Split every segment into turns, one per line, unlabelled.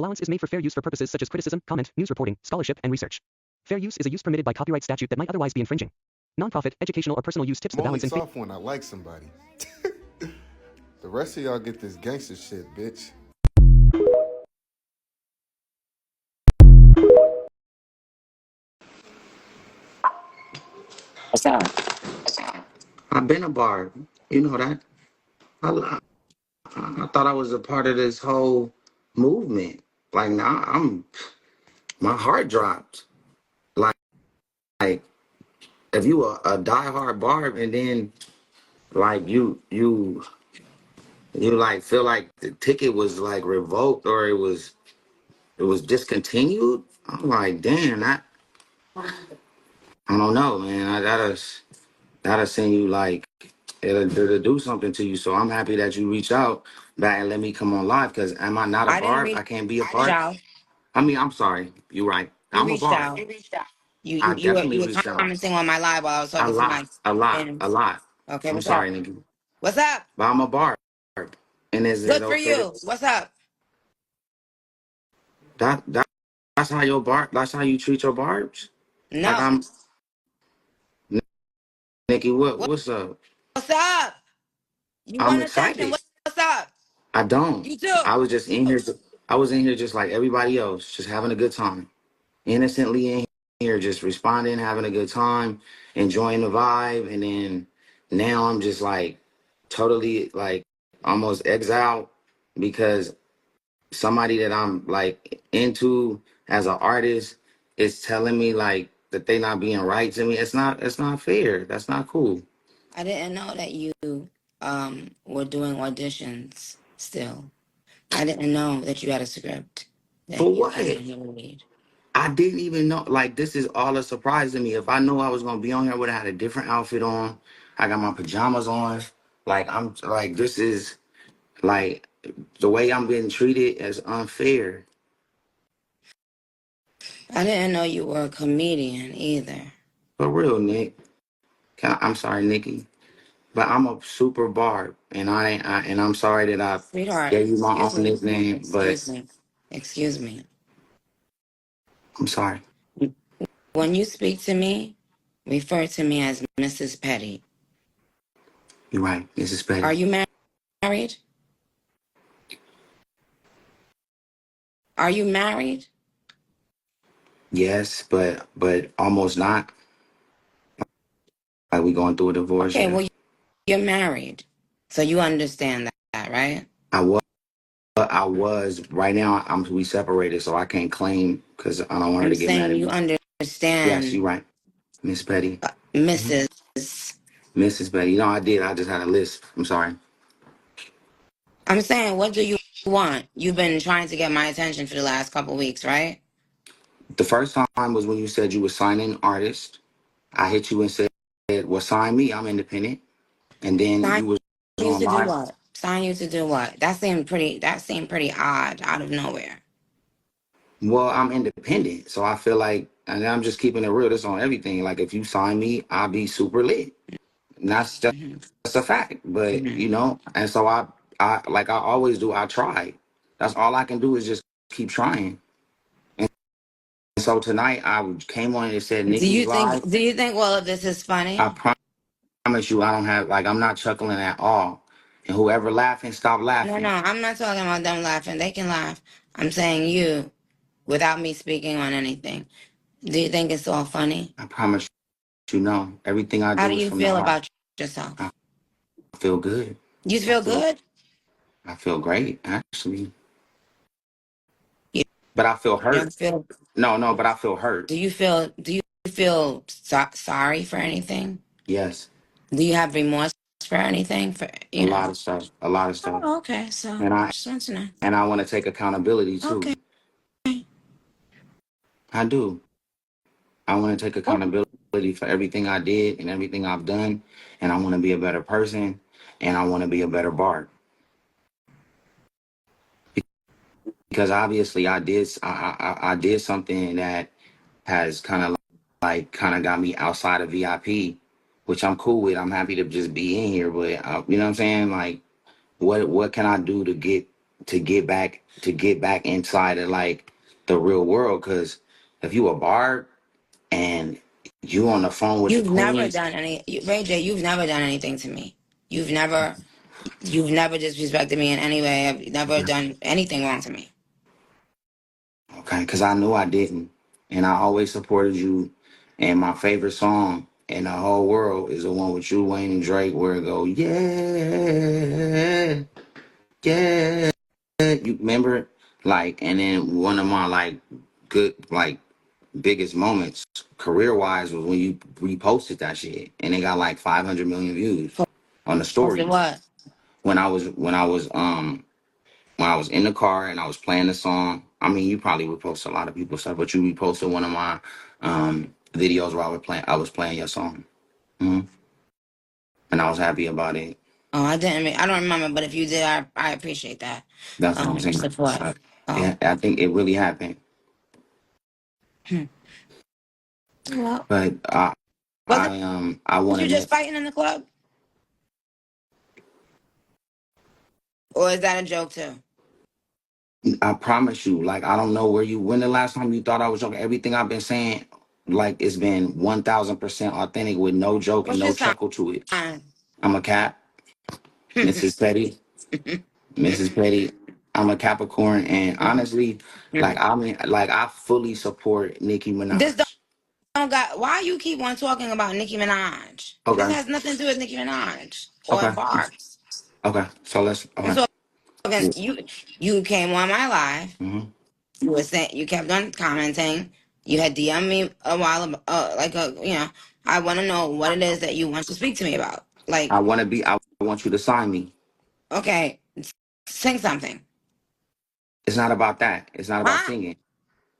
Allowance is made for fair use for purposes such as criticism, comment, news reporting, scholarship, and research. Fair use is a use permitted by copyright statute that might otherwise be infringing. Nonprofit, educational, or personal use tips
I'm
the
only
balance in
soft when I like somebody. The rest of y'all get this gangster shit, bitch.
What's up?
I've been a barb. You know that. I thought I was a part of this whole movement. Like now, my heart dropped. Like, like if you a diehard barb and then like you like feel like the ticket was like revoked or it was discontinued. I'm like, damn, I don't know, man. That'll send you like it'll do something to you. So I'm happy that you reach out back and let me come on live. Cause am I not a
I didn't
barb?
reach
I can't be a barb.
out.
I mean, I'm sorry. You're right.
You
I'm a
reached
barb.
out. You
I
you you were
definitely
you were
reached out
commenting on my live while I was
a
talking to
lot,
my
a lot, a
friends.
lot.
Okay,
I'm
what's up?
sorry, Nicki,
What's up?
but I'm a barb. And is it
Good for
okay
you. What's up?
that that's how your barb? That's how you treat your barbs? Like
No.
I'm Nicki.
What-
What's up?
What's up? You
I'm
want attention?
excited.
What's up?
I don't.
You too.
I was just in here. I was in here just like everybody else, just having a good time, innocently in here, just responding, having a good time, enjoying the vibe, and then now I'm just like totally like almost exiled because somebody that I'm like into as an artist is telling me like that they not being right to me. It's not fair. That's not cool.
I didn't know that you were doing auditions still. I didn't know that you had a script that
For
you
what?
came in here to read.
I didn't even know. Like, this is all a surprise to me. If I knew I was gonna be on here, I would have had a different outfit on. I got my pajamas on. Like, I'm like, this is like the way I'm being treated is unfair.
I didn't know you were a comedian either.
For real, Nick. I'm sorry, Nikki, but I'm a super barb, and and I'm sorry that I
Sweetheart,
gave you my
excuse
own
me.
nickname, but
Excuse me. Excuse me.
I'm sorry.
When you speak to me, refer to me as Mrs. Petty.
You're right. This is
Are
petty.
you married? Are you married?
Yes, but almost not. Like we going through a divorce.
Okay,
Yeah,
well, you're married. So you understand that, right?
I was. I was right now. We separated, so I can't claim because I don't want her
I'm
to get mad
saying
at
you
me. Yes,
understand
you're right, Miss Petty,
Mrs.
Mrs. Petty. No, I did. I just had a list. I'm sorry.
I'm saying, what do you want? You've been trying to get my attention for the last couple weeks, right?
The first time was when you said you were signing artist. I hit you and said, "Well, sign me. I'm independent." And then
Sign
you was
you
on
to do
live.
what? Sign you to do what? That seemed pretty odd out of nowhere.
Well, I'm independent, so I feel like, and I'm just keeping it real. This on everything. Like if you sign me, I'll be super lit. And that's just
Hmm.
a fact. But
Hmm.
and so I like I always do. I try. That's all I can do is just keep trying. And so tonight I came on and said Nikki's live.
Do you think all of this is
I
funny?
promise you, I don't have like I'm not chuckling at all. And whoever laughing, stop
No,
laughing.
I'm not talking about them laughing. They can laugh. I'm saying you, without me speaking on anything. Do you think it's all funny?
I promise you, know everything I
How do
do is
you
from the
feel
heart.
about yourself?
I feel good.
You
I
feel
feel
good?
I feel great actually,
You
but I feel hurt.
don't feel.
No, but I feel hurt.
Do you feel sorry for anything?
Yes,
Do you have remorse for anything? For
a lot of stuff. A lot of stuff.
Oh, okay. So
And I
just want to know.
and I want to take accountability too.
Okay.
I do. I want to take accountability for everything I did and everything I've done, and I want to be a better person, and I want to be a better Bart because obviously I did something that has kind of like kind of got me outside of VIP, which I'm cool with. I'm happy to just be in here, but you know what I'm saying? Like, what can I do to get to get back inside of like the real world. Cause if you a barb and you on the phone with the
You've never
queens,
done Ray J, you've never done anything to me. You've never disrespected me in any way. I've never done anything wrong to me.
okay, cause I knew I didn't, and I always supported you. And my favorite song in the whole world is the one with you, Wayne, and Drake, where it go, yeah, yeah. You remember it? Like, and then one of my like good like biggest moments career wise was when you reposted that shit and it got like 500 million views on the
Posted
stories.
what?
When I was in the car and I was playing the song. I mean, you probably repost a lot of people's stuff, but you reposted one of my videos where I was playing your song. hmm And I was happy about it.
Oh, I don't remember, but if you did, I appreciate that.
That's what I'm saying.
Support. Oh,
Yeah, I think it really happened.
hmm. Well,
But
wasn't
I want
you
to
just
know.
fighting in the club, or is that a joke too?
I promise you, like I don't know when the last time you thought I was joking. Everything I've been saying, like it's been 1,000% authentic with no joke and
What's
no
your
chuckle to it.
sign?
I'm a Cap, Mrs. Petty, Mrs. Petty. I'm a Capricorn, and honestly, like I fully support Nicki
This
Minaj.
don't got. Why you keep on talking about Nicki Minaj? This
Okay,
has nothing to do with Nicki Minaj or
okay,
Barb's.
okay. So let's
I'm
okay.
talking. You came on my live.
hmm
You were saying you kept on commenting. You had DM'd me a while ago, I want to know what it is that you want to speak to me about. Like,
I want you to sign me.
okay, sing something.
It's not about that. It's not about
Huh?
singing. It's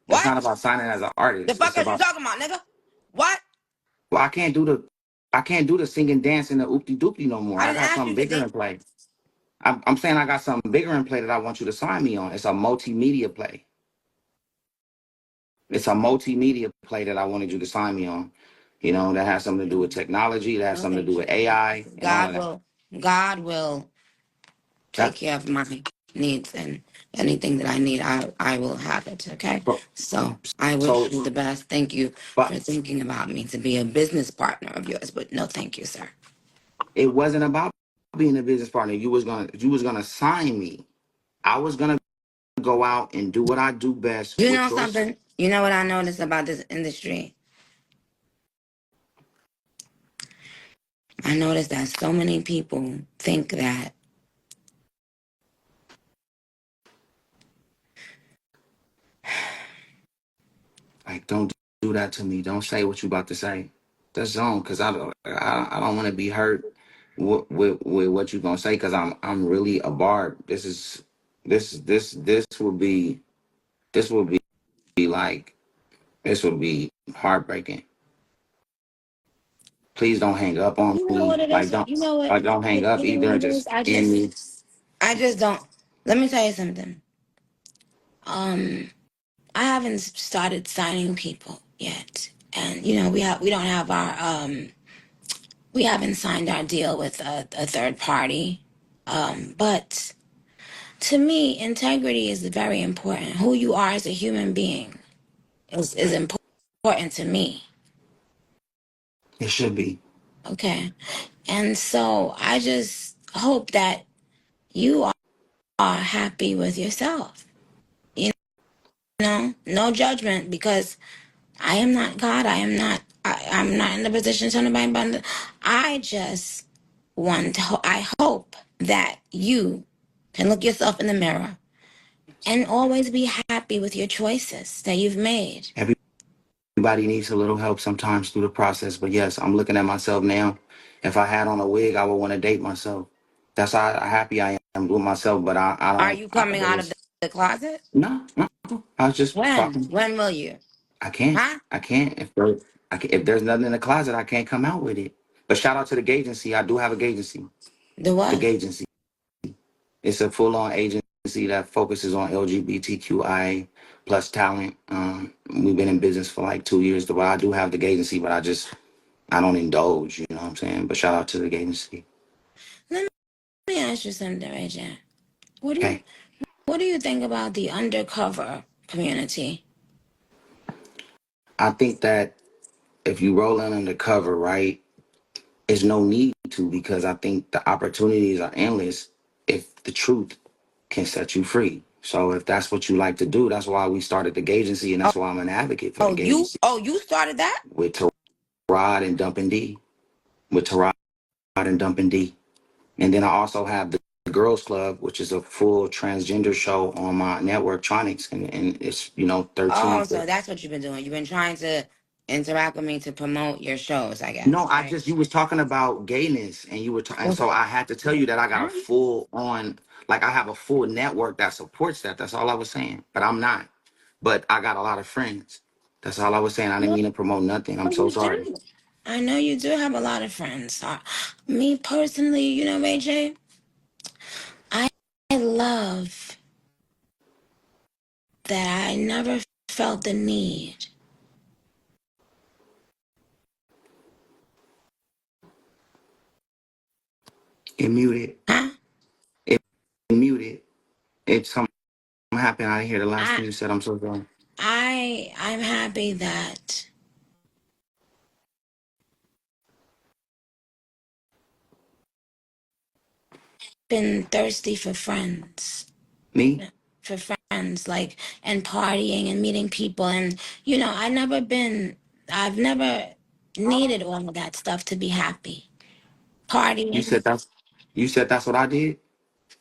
What?
not about signing as an
The
artist.
fuck
It's
is you
about
talking about, nigga? What?
well, I can't do the singing, dancing, the oopty doopty no more.
I
I
didn't
got
ask
something
you to
bigger
dance.
in play. I'm saying I got something bigger in play that I want you to sign me on. It's a multimedia play. It's a multimedia play that I wanted you to sign me on. That has something to do with technology, that has
No,
something to
thank
do
you.
with AI and all of that.
God will take
That
care of my needs, and anything that I need, I will have it. Okay.
but
So I wish
so
you the best. Thank you for
but
thinking about me to be a business partner of yours, but no, thank you, sir.
it wasn't about being a business partner. You was gonna sign me. I was gonna go out and do what I do best
You know
with yours.
something? You know what I noticed about this industry? I noticed that so many people think that
Like, don't do that to me. Don't say what you about to say. That's zone, cause I don't want to be hurt with what you gonna say, cause I'm really a barb. This would be like this would be heartbreaking. Please don't hang up on
you know what
me.
it
Like
is.
don't
You know what?
like don't hang up
You know what
either.
it is.
Just end me.
I just don't. Let me tell you something. Um, I haven't started signing people yet, and we don't have our we haven't signed our deal with a third party. But to me, integrity is very important. Who you are as a human being is important to me.
It should be.
Okay, and so I just hope that you are happy with yourself. You no judgment, because I am not God. I'm not in the position to tell anybody about it. I just I hope that you can look yourself in the mirror and always be happy with your choices that you've made.
Everybody needs a little help sometimes through the process. But yes, I'm looking at myself now. If I had on a wig, I would want to date myself. That's how happy I am with myself. But I
Are
don't.
you coming
But
out of
it's
the closet?
no, no. I was just
When?
talking.
When will you?
I can't.
Huh?
I can't. If there's nothing in the closet, I can't come out with it. But shout out to the agency. I do have a agency.
The
The
what?
agency. It's a full-on agency that focuses on LGBTQI plus talent. We've been in business for like 2 years. But I do have the agency, but I don't indulge. You know what I'm saying? But shout out to the agency.
Let me ask you something, AJ. What do you
Okay.
what do you think about the undercover community?
I think that if you roll in undercover, right, there's no need to, because I think the opportunities are endless if the truth can set you free. So if that's what you like to do, that's why we started the agency, and that's why I'm an advocate for the agency
You started that?
with Tarod and Dumpin' D, with Tarod and Dumpin' D. And then I also have the Girls Club, which is a full transgender show on my network, Tronics, and it's 13.
Oh, so that's what you've been doing. You've been trying to interact with me to promote your shows, I
No,
guess,
I
right?
just you was talking about gayness, and and so I had to tell you that I got a
Alright.
full on, like I have a full network that supports that. That's all I was saying. But I'm not. But I got a lot of friends. That's all I was saying. I didn't
Well,
mean to promote nothing. I'm so
you
sorry.
do. I know you do have a lot of friends. Me personally, Ray J, I love that I never felt the need.
It muted.
Huh?
It muted. It's something happened. I didn't hear the last
I
thing you said. I'm so sorry.
I'm happy that been thirsty for friends.
Me?
For friends, like, and partying and meeting people, and I've never needed all of that stuff to be happy.
You
Partying.
said that's what I did?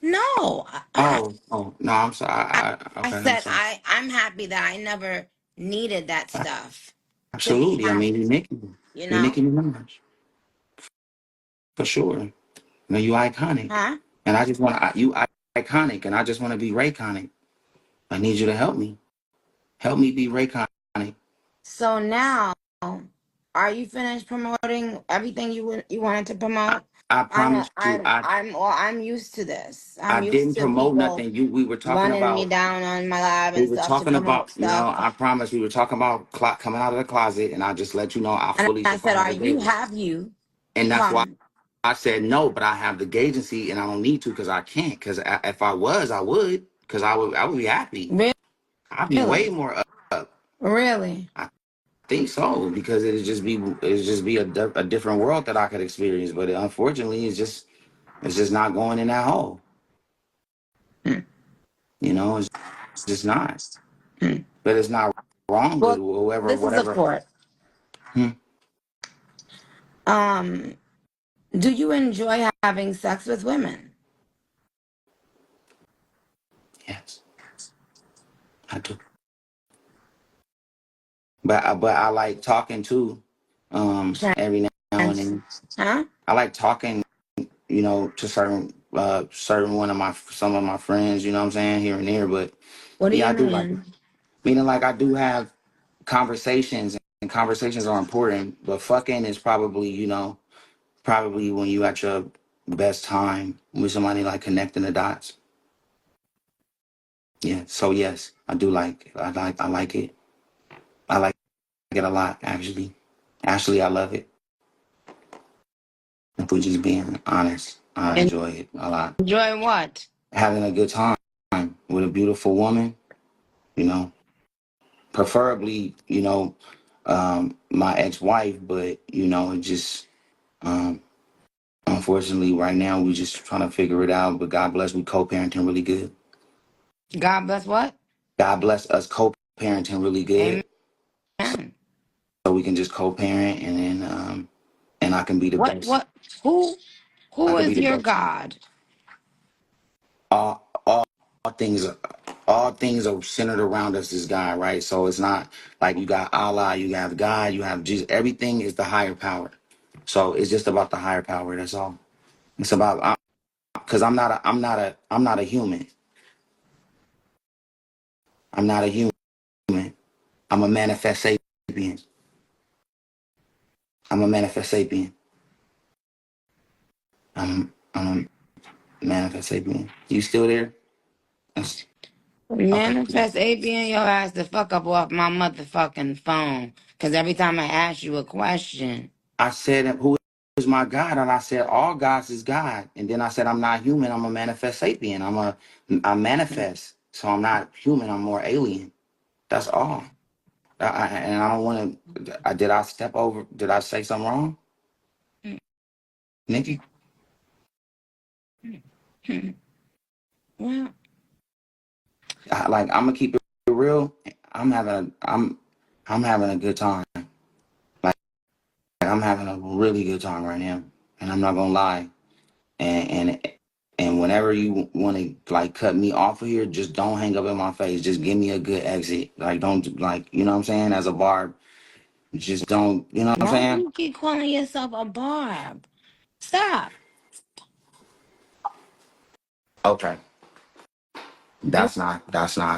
No,
Oh, no, I'm sorry.
I
Okay, I'm
said
sorry.
I'm happy that I never needed that stuff to be
Absolutely. I mean,
happy. You
You're
know?
Nicki Minaj for sure. No, you iconic,
Huh?
and I just want to you iconic, and I just want to be Rayconic. I need you to help me be Rayconic.
So now, are you finished promoting everything you wanted to
I,
promote?
I promise you,
I'm used to this.
I
I'm used
didn't
to
promote
people
nothing. We were talking
running me
about
down on my live
we
and
were
stuff to
talking
promote
about
stuff.
I promise we were talking about coming out of the closet, and I just let you know I
And
fully
I said,
support
"Are
the
you
gauges,
have you
and that's why
come
I said no. But I have the agency, and I don't need to because I can't. Because if I was, I would. Because I would be happy. I'd be way
really,
more up.
really?"
I think so because it'd just be a different world that I could experience. But unfortunately, it's just not going in that hole.
Hmm.
It's just not.
Hmm.
But it's not wrong with
Well,
whoever,
this is a
whatever.
court.
Hmm.
Um, do you enjoy having sex with women?
Yes, I do. But I like talking too. Every now and
Trans,
then,
huh?
I like talking. To certain some of my friends. You know what I'm saying, here and there. But
What do
yeah,
you
I do like it.
mean?
Meaning, like I do have conversations, and conversations are important. But fucking is probably, probably when you at your best time with somebody, like connecting the dots. Yeah. So yes, I do I like it. I like it a lot, actually. Actually, I love it. If we're just being honest, I enjoy it a lot.
Enjoy what?
Having a good time with a beautiful woman, you know, preferably, my ex-wife, but it just, um, unfortunately, right now we just trying to figure it out. But God bless, we co-parenting really good.
God bless what?
God bless us co-parenting really good,
Amen.
so we can just co-parent, and then and I can be the
What?
best.
What? Who?
I
Who
can be
is
the
your
best.
God?
All things all things are centered around us, this God, right? So it's not like you got Allah, you have God, you have Jesus. Everything is the higher power. So it's just about the higher power. That's all. It's about, because I'm not a human. I'm not a human. I'm a manifest sapien. I'm a manifest sapien. I'm a manifest sapien. You still there? Yes. Okay.
Manifest ABN your ass the fuck up off my motherfucking phone. Cause every time I ask you a question,
I said, who is my God? And I said, all gods is God. And then I said, I'm not human. I'm a manifest sapien. I manifest. So I'm not human. I'm more alien. That's all. And I don't want to. Did I step over? Did I say something wrong, Nikki?
Well,
Like I'm gonna keep it real. I'm having a I'm having a good time. Like I'm having a really good time right now, and I'm not gonna lie. And and whenever you want to like cut me off of here, just don't hang up in my face. Just give me a good exit. Like don't like you know what I'm saying. As a barb, just don't. You know what I'm
why do
saying?
you keep calling yourself a barb? Stop.
Okay.
You
That's not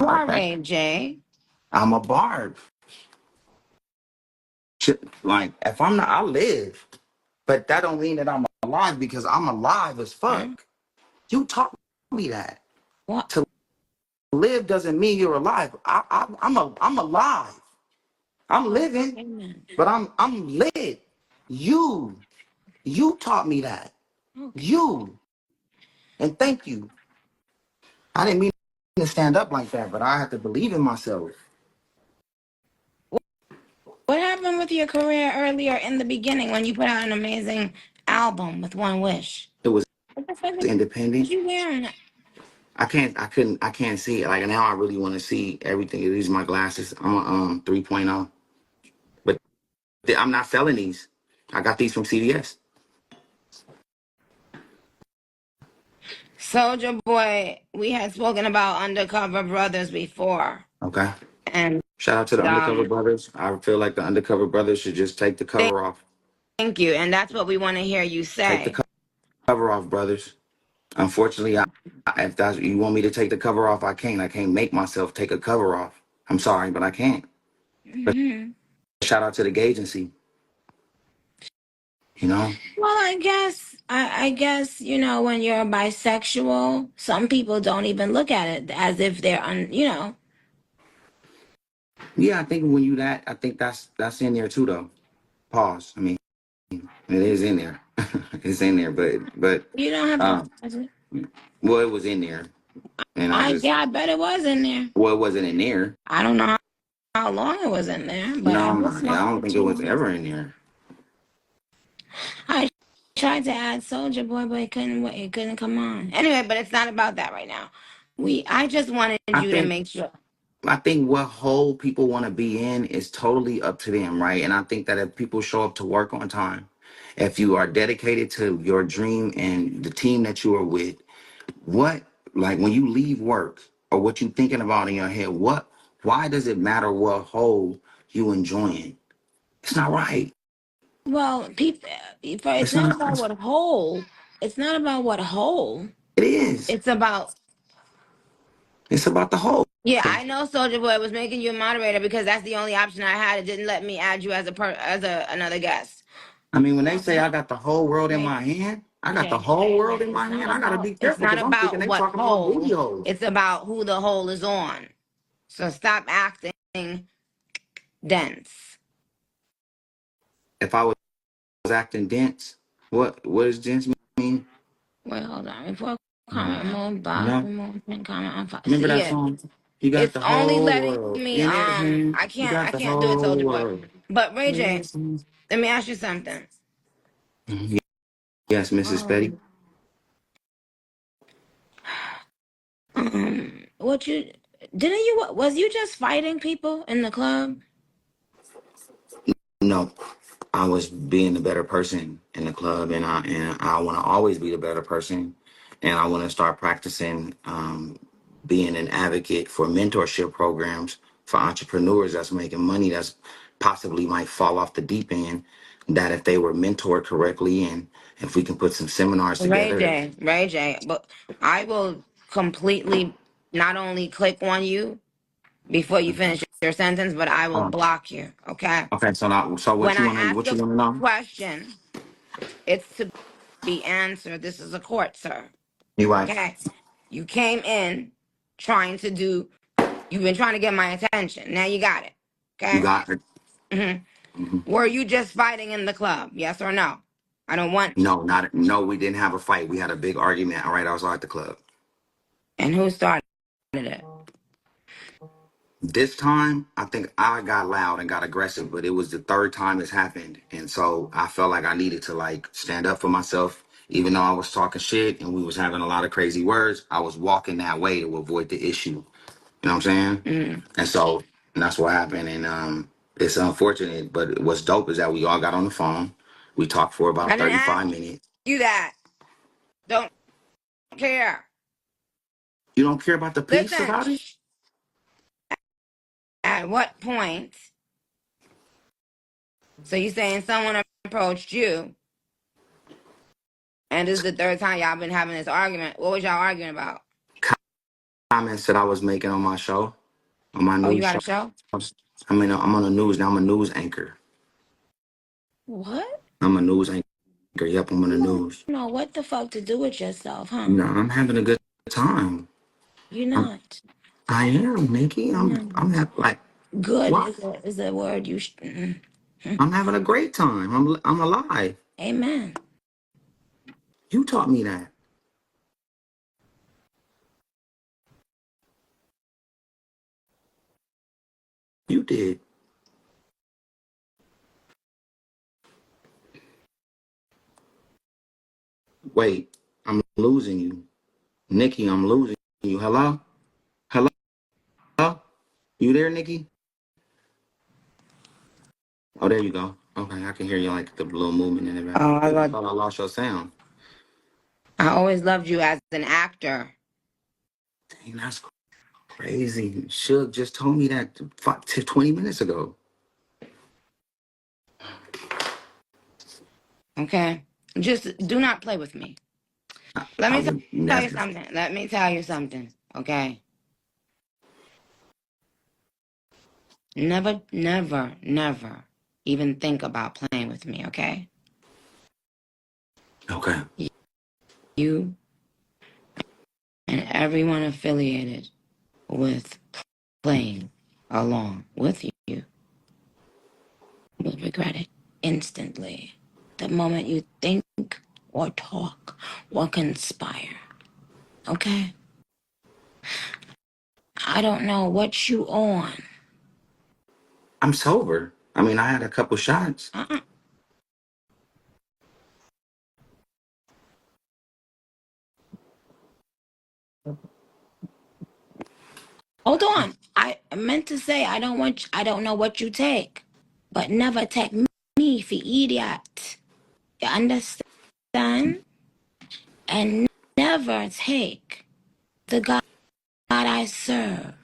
are
okay.
Ray J.
I'm a barb. Like if I'm not, I live, but that don't mean that I'm alive because I'm alive as
Hmm?
fuck. You taught me that.
What?
To live doesn't mean you're alive. I'm alive. I'm living,
Amen.
but I'm lit. You you taught me that.
Okay.
You and thank you. I didn't mean to stand up like that, but I have to believe in myself.
What happened with your career earlier in the beginning when you put out an amazing album with One Wish?
It was
What the fuck was
independent.
you wearing?
I can't see it. Like now I really want to see everything. These are my glasses. I'm a 3.0. But I'm not selling these. I got these from CVS.
Soldier Boy, we had spoken about Undercover Brothers before.
Okay.
And
Shout out to the Undercover
um,
Brothers. I feel like the Undercover Brothers should just take the
thank
cover off.
thank you. And that's what we want to hear you
Take the
say.
cover off, brothers. Unfortunately, if that's you want me to take the cover off, I can't. I can't make myself take a cover off. I'm sorry, but I can't. But
Hmm.
shout out to the agency. You know.
Well, I guess, when you're bisexual, some people don't even look at it as if they're
Yeah, I think when you that, I think that's in there too, though. Pause. I mean, it is in there. It's in there, but
you don't have to.
um, well, it was in there, and
I bet it was in there.
well, it wasn't in there.
I don't know how long it was in there, but I just
I
wanted
don't think it was
to.
ever in there.
I tried to add Soldier Boy, but it couldn't come on. Anyway, but it's not about that right now. I just wanted
I
you to
think
make sure.
I think what hole people want to be in is totally up to them, right? And I think that if people show up to work on time, if you are dedicated to your dream and the team that you are with, what like when you leave work or what you thinking about in your head, why does it matter what hole you enjoying? It's not right.
Well, people, it's
It's
not
not.
about what hole. It's not about what hole.
It is.
It's about.
It's about the hole.
Yeah, I know Soldier Boy was making you a moderator because that's the only option I had. It didn't let me add you as another guest.
I mean, when they say I
Okay.
got the whole world in
Right.
my hand, I got the
Okay.
whole world in my
It's not
hand. I gotta
about
be
it's
careful
not
because I'm thinking
about
they
what
talking about
hole.
videos.
It's about who the hole is on. So stop acting dense.
If I was acting dense, what does dense mean?
Wait, hold on. Report
No.
comment, remove box,
No.
remove pin comment on file.
Remember
See
that
it.
song? You got
It's
the
only
whole
letting
world
me
in your hand.
I
You
can't
got
I
the
can't do it,
whole
Soldier Boy.
world.
But Ray J,
Yes,
let me ask you something.
yes, Mrs. Petty.
Um what you didn't you was you just fighting people in the club?
No, I was being the better person in the club, and I want to always be the better person, and I want to start practicing being an advocate for mentorship programs for entrepreneurs that's making money that's possibly might fall off the deep end. That if they were mentored correctly, and if we can put some seminars together.
Ray J, but I will completely not only click on you before you finish your sentence, but I will
Oh,
block you. Okay.
okay. So now, so
When I ask
what you
a
want to know?
question, it's to be answered. This is a court, sir.
You right.
Okay. You came in trying to do, you've been trying to get my attention. Now you got it.
You
Okay.
got it.
hmm
Mhm.
Were you just fighting in the club? Yes or no? I don't want.
No, not no. We didn't have a fight. We had a big argument right outside the club.
And who started it?
This time, I think I got loud and got aggressive, but it was the third time it's happened. And so I felt like I needed to like stand up for myself. Even though I was talking shit and we was having a lot of crazy words, I was walking that way to avoid the issue. You know what I'm saying?
Mm.
And so and that's what happened. And it's unfortunate, but what's dope is that we all got on the phone. We talked for
I
about
didn't ask
35 minutes.
you that. Don't care.
You don't care about the peace
Listen,
about it?
at what point, so you saying someone approached you, and this is the third time y'all been having this argument. What was y'all arguing about?
Comments that I was making on my show, on my
Oh, you
news
got a
show.
show?
I mean, I'm on the news now. I'm a news anchor.
What?
I'm a news anchor. Yep, I'm on the
You don't
news.
know what the fuck to do with yourself, huh?
No, I'm having a good time.
You're
I'm,
not.
I am, Nikki.
No.
Like,
Good
what?
is a word you
I'm having a great time. I'm alive.
Amen.
You taught me that. You did. Wait, I'm losing you, Nikki. I'm losing you. Hello, hello. You there, Nikki? Oh, there you go. Okay, I can hear you like the little movement in the
Oh,
background. I thought I lost your sound.
I always loved you as an actor.
Dang, that's crazy. Suge just told me that 20 minutes ago.
Okay? Just do not play with me. Let
I
me
would
tell you
never.
something. Let me tell you something. Okay? Never, never, never even think about playing with me, okay?
Okay.
You and everyone affiliated with playing along with you will regret it instantly. The moment you think or talk or conspire, okay? I don't know what you on.
I'm sober. I mean, I had a couple shots.
Uh-uh. Hold on. I meant to say I don't know what you take, but never take me for idiot. You understand? And never take the God I serve.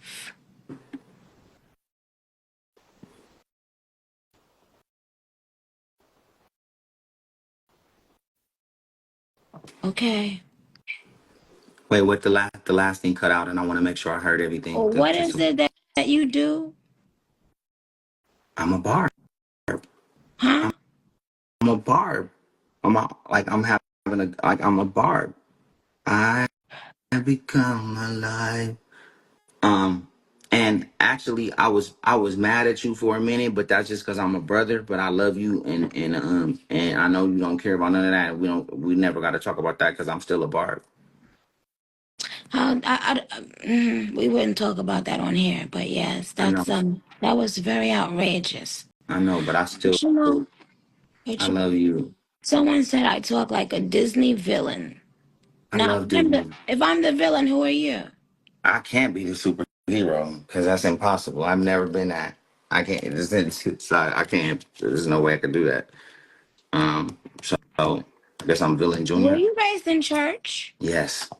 Okay.
Wait, what the last thing cut out, and I want to make sure I heard everything.
Well, what is it that you do?
I'm a barb.
Huh?
I'm a barb. I'm having a like I'm a barb. I have become alive. Um, and actually, I was mad at you for a minute, but that's just because I'm a brother. But I love you, and I know you don't care about none of that. We never got to talk about that because I'm still a barb.
We wouldn't talk about that on here, but yes,
I know,
that was very outrageous.
I know, but
But you know, but
I
you,
love you.
someone said I talk like a Disney villain.
I
Now,
love Disney.
if I'm the villain, who are you?
I can't be the superhero because that's impossible. I've never been that. I can't. I can't. There's no way I could do that. So I guess I'm villain
Were
junior.
you raised in church?
Yes.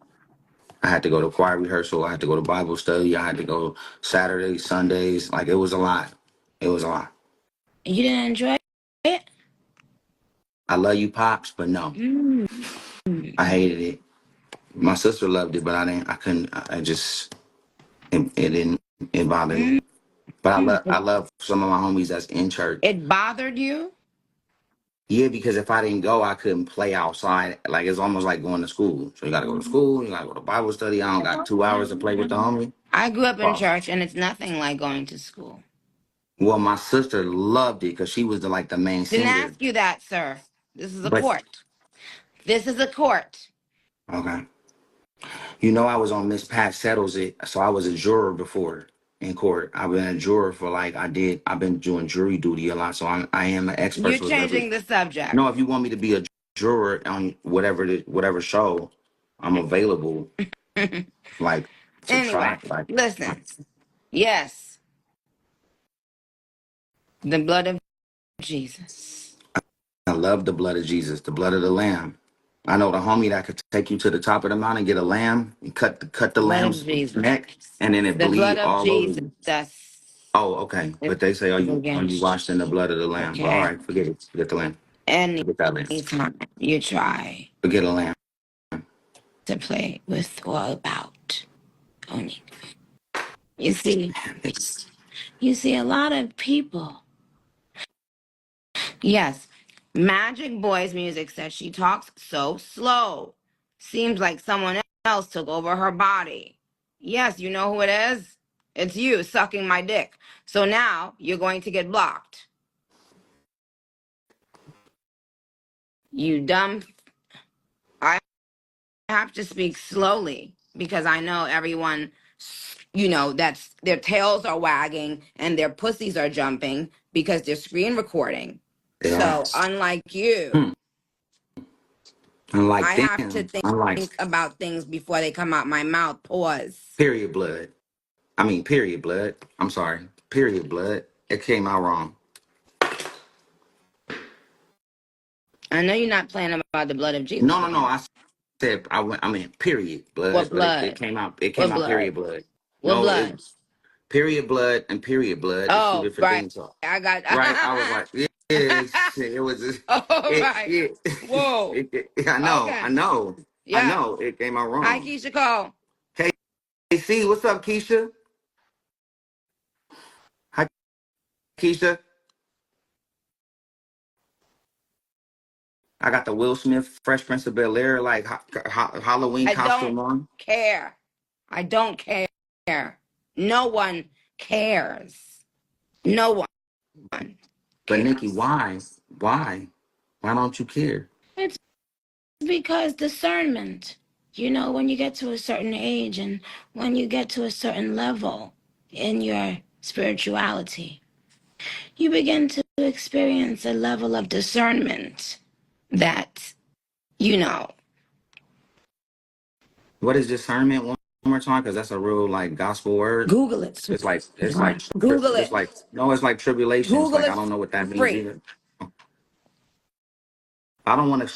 I had to go to choir rehearsal. I had to go to Bible study. I had to go Saturdays, Sundays. Like it was a lot. It was a lot.
You didn't enjoy it?
I love you, pops, but no,
Mm.
I hated it. My sister loved it, but I didn't. I couldn't. I just it didn't. It bothered me.
Mm.
But I
It,
love some of my homies that's in church.
it bothered you?
Yeah, because if I didn't go, I couldn't play outside. Like it's almost like going to school. So you got to go to school. You got to go to Bible study. I don't got 2 hours to play with the homie.
I grew up in
Wow.
church, and it's nothing like going to school.
Well, my sister loved it because she was the main
Didn't
singer.
ask you that, sir. This is a
But
court. This is a court.
okay, I was on Miss Pat Settles It, so I was a juror before, in court. I've been a juror for like I've been doing jury duty a lot, so I am an expert
You're
with every.
changing the subject.
No, if you want me to be a juror on whatever show, I'm available. Like to try.
Anyway,
Like
listen. Yes, the blood of Jesus.
I love the blood of Jesus, the blood of the Lamb. I know the homie that could take you to the top of the mountain, get a lamb, and cut the
Blood of
lamb's
Jesus.
neck, and then it
The blood
bleed
of
all over
Jesus
you. Oh, okay.
is
But they say, are you
against
washed in the
you.
blood of the Lamb? But all
Okay.
right, forget it. Forget the lamb. Forget that lamb.
Anytime you try
Forget a lamb.
to play with or about owning. You see,
It's,
you see a lot of people. Yes, Magic Boy's music says she talks so slow. Seems like someone else took over her body. Yes, you know who it is? It's you sucking my dick. So now you're going to get blocked. You dumb. I have to speak slowly because I know everyone, that's their tails are wagging and their pussies are jumping because they're screen recording.
they are.
So unlike you,
Hmm. Unlike
I have to
them, unlike
think about things before they come out my mouth. Pause.
period blood. I mean, period blood. I'm sorry. Period blood. It came out wrong.
I know you're not playing about the blood of Jesus
No.
again.
I said I mean period blood,
What
but it
blood?
came out. It came
What
out
blood?
period blood.
What
No,
blood?
it's period blood and period blood is two
Oh,
different
right.
things. So,
I got.
right? I was like, yeah, shit, it was.
Oh, right.
It.
Whoa.
I know.
Okay.
I know. I
Yeah.
know. It came out
Hi,
wrong.
Keisha Cole.
Hey, see, what's up, Keisha? Hi, Keisha. I got the Will Smith Fresh Prince of Bel Air like Halloween
I don't
costume on.
care. I don't care. No one cares. No one
But Nikki,
cares.
why? Why? Why don't you care?
It's because discernment. When you get to a certain age and when you get to a certain level in your spirituality, you begin to experience a level of discernment that, you know,
What is discernment one more time? Because that's a real like gospel word.
Google it,
It's like
Google
it's
it.
like no, it's like tribulations.
Google
Like I
it
don't know what that means
free.
either. I don't want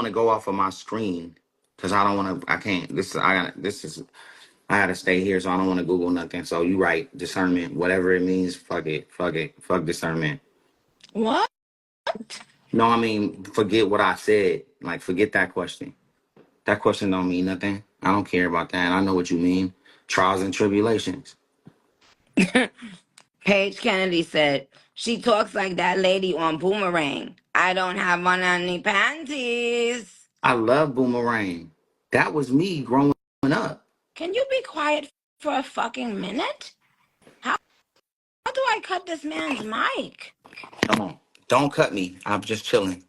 to go off of my screen because I don't want to. I can't. I gotta stay here, so I don't want to Google nothing. So you right, discernment, whatever it means. Fuck it. Fuck it. Fuck discernment.
What?
No, I mean forget what I said. Like forget that question. That question don't mean nothing. I don't care about that. I know what you mean. Trials and tribulations.
Paige Kennedy said, she talks like that lady on Boomerang. I don't have on any panties.
I love Boomerang. That was me growing up.
Can you be quiet for a fucking minute? How do I cut this man's mic?
Don't cut me. I'm just chilling.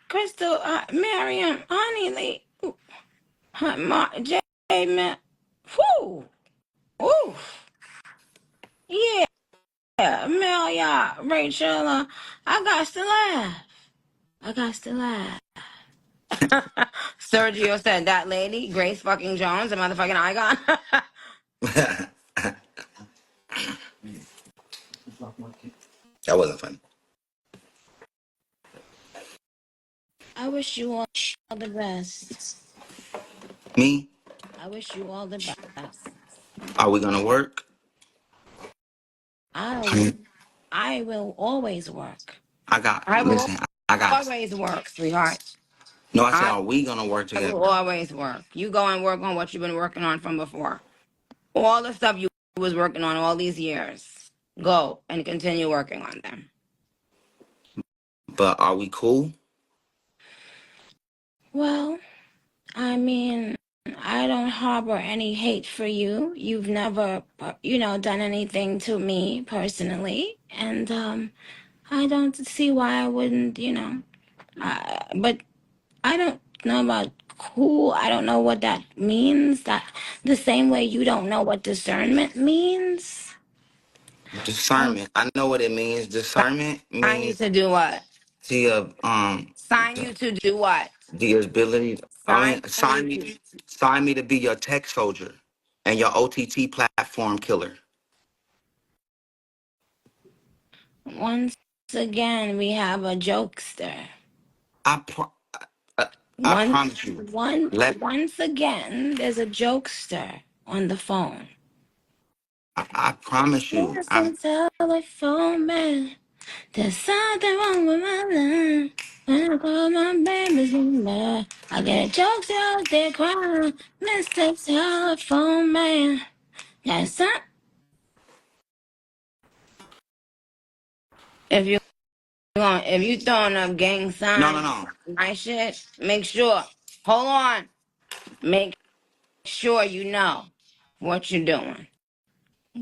Crystal, Miriam, Honey Lee, J. Man. Whew. Ooh. Yeah. Amelia, Rachel, I got to laugh. I got to laugh. Sergio said that lady, Grace fucking Jones, a motherfucking icon.
That wasn't funny.
I wish you all the best.
Me?
I wish you all the best.
Are we gonna work?
I will always work.
I got
I will
listen, I got
always work, sweetheart.
no, I said
I,
are we gonna work
I will
together?
always work. You go and work on what you've been working on from before. All the stuff you was working on all these years. Go and continue working on them.
But are we cool?
Well, I mean, I don't harbor any hate for you. You've never, done anything to me personally. And I don't see why I wouldn't, but I don't know about cool. I don't know what that means. That the same way you don't know what discernment means.
Discernment. I know what it means. Discernment
Sign you
means
to do what? Sign
the,
you to do what?
the ability. I
Sign
mean,
you to.
sign me to be your tech soldier and your OTT platform killer.
Once again, we have a jokester.
I pro- I, I
One,
promise you. Let
once again, there's a jokester on the phone.
I promise you.
Listen, telephone man. There's something wrong with my line. When I call my baby's number, I get jokes out there crying. Mr. Telephone Man. Yes, sir. If you throwing up gang
No, no,
signs,
no.
my shit, make sure. Hold on. Make sure you know what you're doing.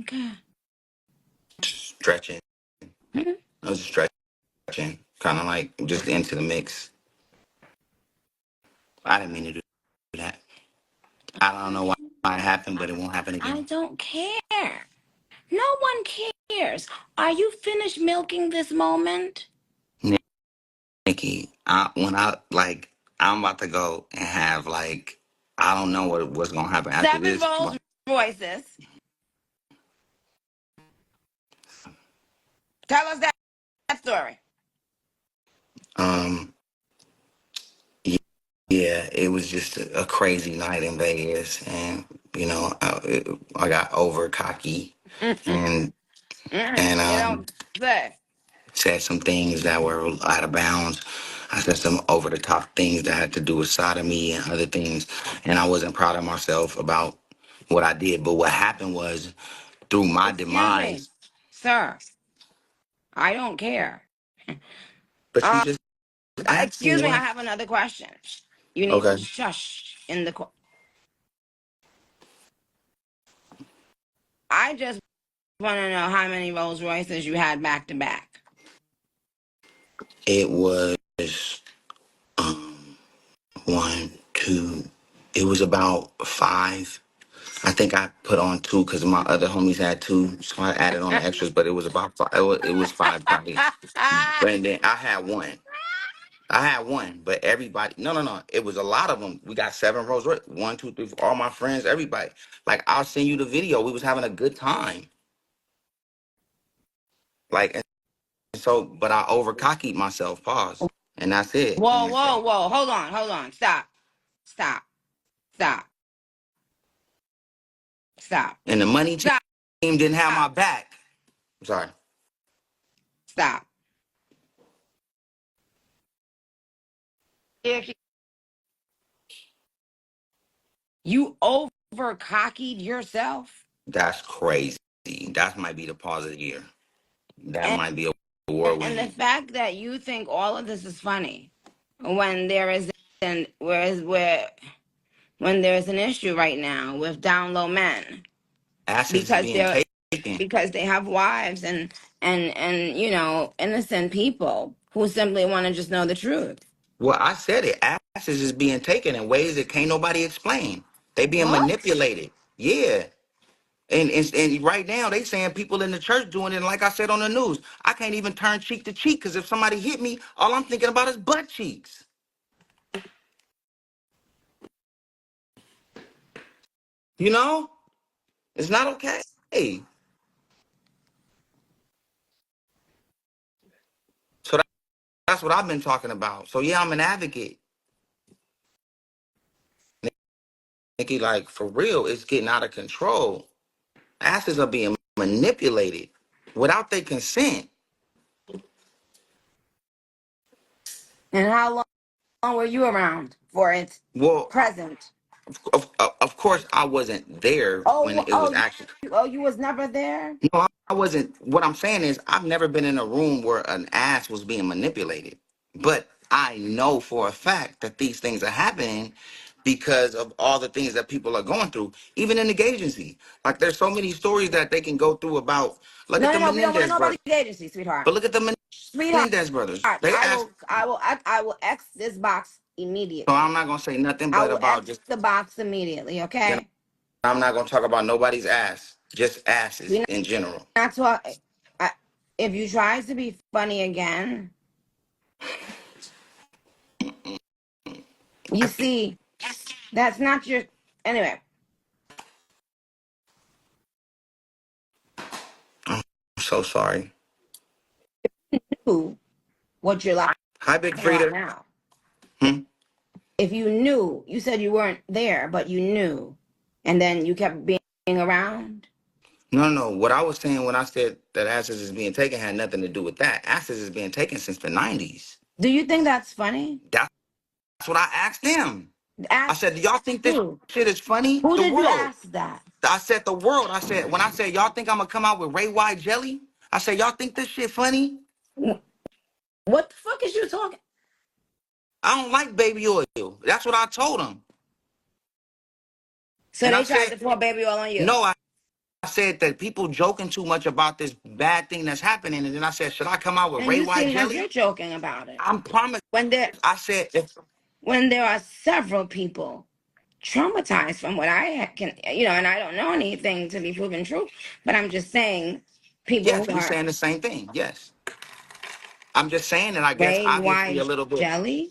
Okay.
Stretching.
Hmm?
I was stretching, kind of like just into the mix. I didn't mean to do that. I don't know why it happened, but it won't happen
I
again.
don't care. No one cares. Are you finished milking this moment?
Nicki, when I like, I'm about to go and have like, I don't know what's gonna happen after
7
this.
Rolls Royces. Tell us that story.
Um, yeah, it was just a crazy night in Vegas, and I got over cocky
Mm-mm.
and
You don't say.
said some things that were out of bounds. I said some over the top things that had to do with sodomy and other things, and I wasn't proud of myself about what I did. But what happened was through my
Excuse me,
demise.
sir. I don't care.
But you
Uh,
just asked me
excuse me, I
one.
have another question. You need to
Okay.
shush in the. I just want to know how many Rolls Royces you had back to back.
It was um one, two. It was about five. I think I put on two because my other homies had two, so I added on the extras. But it was about five. It was five probably. And then I had one. I had one, but everybody. No, no, no. It was a lot of them. We got 7 Rolls Royce. 1, 2, 3, 4. All my friends, everybody. Like I'll send you the video. We was having a good time. Like and so, but I over cockied myself. Pause, and that's it.
Whoa, whoa, whoa. Hold on. Stop. Stop. Stop. Stop.
And the money
Stop.
team didn't have my back. I'm sorry.
Stop. You over cockied yourself?
That's crazy. That might be the pause of the year. That
And
might be a award
and the
winning.
fact that you think all of this is funny when there is an when there's an issue right now with down low men
Assets is
because
being taken.
they have wives and innocent people who simply want to just know the truth.
Well, I said it. Assets is being taken in ways that can't nobody explain. They being
What?
manipulated. Yeah. And right now they saying people in the church doing it. And like I said on the news, I can't even turn cheek to cheek because if somebody hit me, all I'm thinking about is butt cheeks. You know, it's not okay. So that's what I've been talking about. So yeah, I'm an advocate. Nikki, like for real, it's getting out of control. Asses are being manipulated without their consent.
And how long were you around for it
Well,
present?
of course, I wasn't there when
Oh,
it was actually.
you was never there?
No, I wasn't. What I'm saying is, I've never been in a room where an ass was being manipulated. But I know for a fact that these things are happening because of all the things that people are going through, even in the agency. Like, there's so many stories that they can go through about. Look at
No,
the
no, no. We don't want to
Menendez
know about
brother.
the agency, sweetheart.
But look at the
Sweetheart,
Mendez brothers. They asked.
I will X this box
So
immediately.
I'm not gonna say nothing
I
but
will
about
X
just.
the box immediately,
You know,
okay?
I'm not gonna talk about nobody's ass. Just asses
We're
in general.
not talking. If you try to be funny again, you see, that's not your. Anyway,
I'm so sorry.
who what you're lying
Hi, Big
about
Frida.
now?
Hmm?
If you knew, you said you weren't there, but you knew, and then you kept being around.
No, no. What I was saying when I said that asses is being taken had nothing to do with that. Asses is being taken since the 90s.
Do you think that's funny?
That's what I asked them. I
Ask
said, do y'all think this
who?
shit is funny?
Who
The
did you
world.
ask that?
I said the world. I said, when I said, y'all think I'm gonna come out with Ray White jelly? I said, y'all think this shit funny?
What the fuck is you talking?
I don't like baby oil. That's what I told them.
So
And I
they tried
said,
to pour baby oil on you.
no, I said that people joking too much about this bad thing that's happening. And then I said, should I come out with
And
Ray
you
White
seem like
jelly?
you're joking about it.
I'm promised.
When there
I said, if
when there are several people traumatized from what can, and I don't know anything to be proven true, but I'm just saying people
yes,
who
we
are
saying the same thing. Yes. I'm just saying that I guess
Ray
obviously a
White
little bit.
jelly.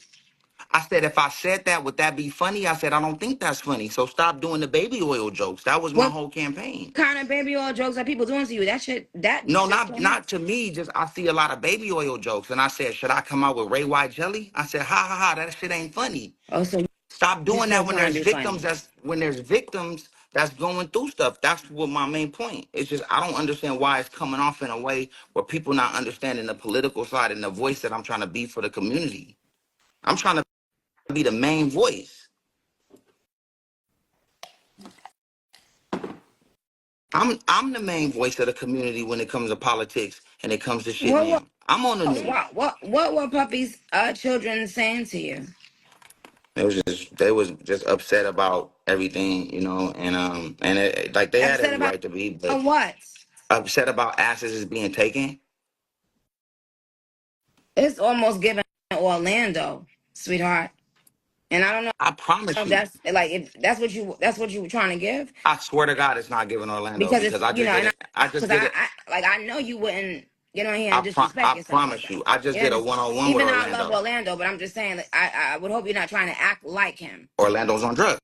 I said, if I said that, would that be funny? I said, I don't think that's funny. So stop doing the baby oil jokes. That was my
What
whole campaign.
kind of baby oil jokes are people doing to you? That
No,
just
not
came out.
not to me. Just I see a lot of baby oil jokes, and I said, should I come out with Ray White jelly? I said, ha ha ha, that shit ain't funny.
Oh, so
Stop
you're
doing
still
that when
trying
there's
to be
victims.
funny.
That's going through stuff. That's what my main point. It's just I don't understand why it's coming off in a way where people not understanding the political side and the voice that I'm trying to be for the community. I'm trying to be the main voice. I'm the main voice of the community when it comes to politics and it comes to shit
What
now. I'm on the news.
what were puppy's children saying to you?
They was just upset about everything, like they had
Upset
every
about
right to be, but
what?
upset about asses is being taken.
It's almost giving Orlando, sweetheart. And I don't know
I promise
if
you.
that's what you were trying to give,
I swear to God, it's not giving Orlando
because
because
it's
I just did
and
it. I just
because
did it.
I know you wouldn't get on here and disrespect
I
yourself like
promise
that.
you. I just
You
did a
understand?
one-on-one with
Even though I love
Orlando.
Orlando, but I'm just saying that I would hope you're not trying to act like him.
Orlando's on drugs.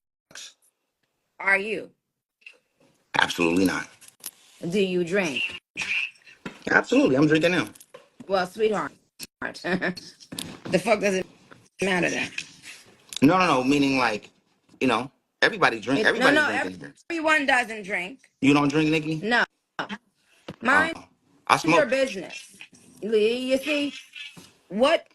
Are you?
Absolutely not.
Do you drink?
Absolutely, I'm drinking now.
Well, sweetheart, the fuck does it matter then?
No, no, no. Meaning like, you know, everybody drink.
No,
Everybody's
no,
drinking here.
everyone doesn't drink.
You don't drink, Nicki?
No,
Oh,
mind
I
your
smoke.
business. You see, what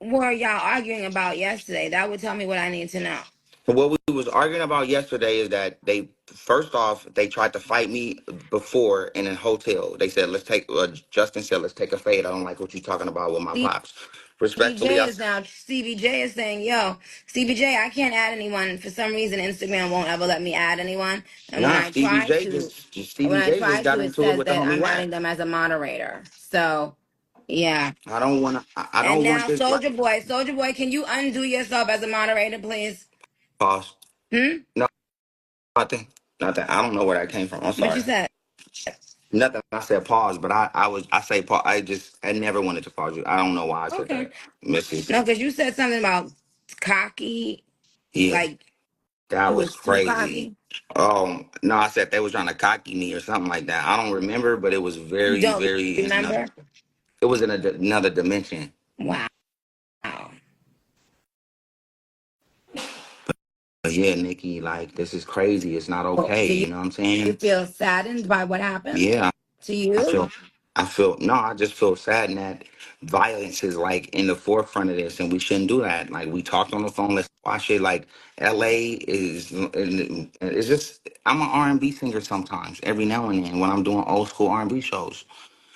were y'all arguing about yesterday? That would tell me what I need to know.
So what we was arguing about yesterday is that they first off they tried to fight me before in a hotel. They said let's take. Justin said let's take a fade. I don't like what you're talking about with my pops. Respectfully,
CBJ is now CBJ is saying, yo, CBJ, I can't add anyone. For some reason, Instagram won't ever let me add anyone. And
nah. Stevie J
when I
just
try
got
to, it
into it
says
with the
that
homie
I'm adding
Wax.
them as a moderator. So yeah.
I don't want to. I
And
don't want
now
this like
Soldier Boy, can you undo yourself as a moderator, please?
pause.
Hmm?
No, nothing. Nothing. I don't know where that came from. I'm
What you
sorry.
said?
Nothing. I said pause, but I say pause. I never wanted to pause you. I don't know why I said
Okay.
that, Missy.
No, because you said something about cocky,
Yeah,
like
that
you
was
was too
crazy.
cocky.
No, I said they was trying to cocky me or something like that. I don't remember, but it was
You
very,
don't
very in another.
remember?
It was in another dimension.
Wow.
But yeah, Nikki, like this is crazy. It's not
So
okay. You know what I'm
you
saying?
feel saddened by what happened
Yeah,
to
I
you?
feel. No, I just feel sad that violence is like in the forefront of this, and we shouldn't do that. Like we talked on the phone. Let's watch it. Like L.A. is. It's just. I'm an R&B singer sometimes, every now and then when I'm doing old school R&B shows.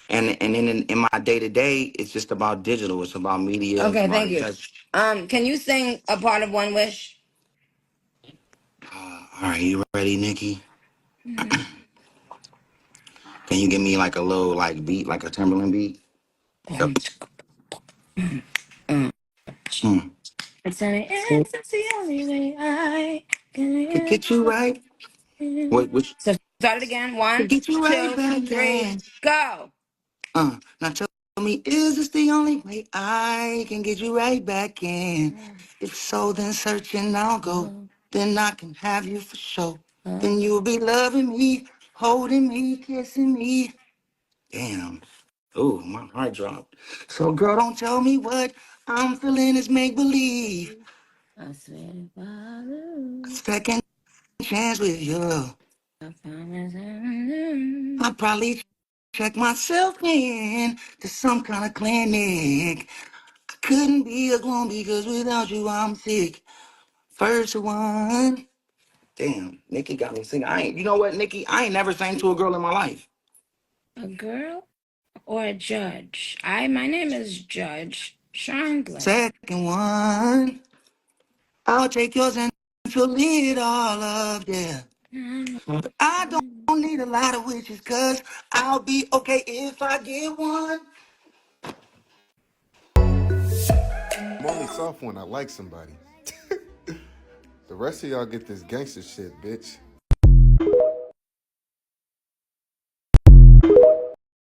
And then in my day to day, it's just about digital. It's about media. It's
Okay,
about
thank you.
just.
Can you sing a part of One Wish?
All right, you ready, Nikki?
Mm.
Can you give me like a little like beat, like a Timberland beat? Yep. Mm.
It's the only way I
To
can
get you right. Wait, which?
So start it again.
To
1,
get you right
2,
back
3,
in.
go.
Now tell me, is this the only way I can get you right back in? If so, then searching I'll go. Then I can have you for sure. Then you'll be loving me, holding me, kissing me. Damn. Ooh, my heart dropped. So, girl, don't tell me what I'm feeling is make believe.
I swear to
A
God,
second chance with you.
I promise I
I probably check myself in to some kind of clinic. I couldn't be alone because without you I'm sick. First one. Damn, Nicki got me singing. You know what, Nicki? I ain't never sang to a girl in my life.
A girl or a judge? My name is Judge Chandler.
Second one. I'll take yours and fill it all up, yeah. But I don't need a lot of wishes, cause I'll be okay if I get one.
I'm only soft when I like somebody. The rest of y'all get this gangster shit, bitch.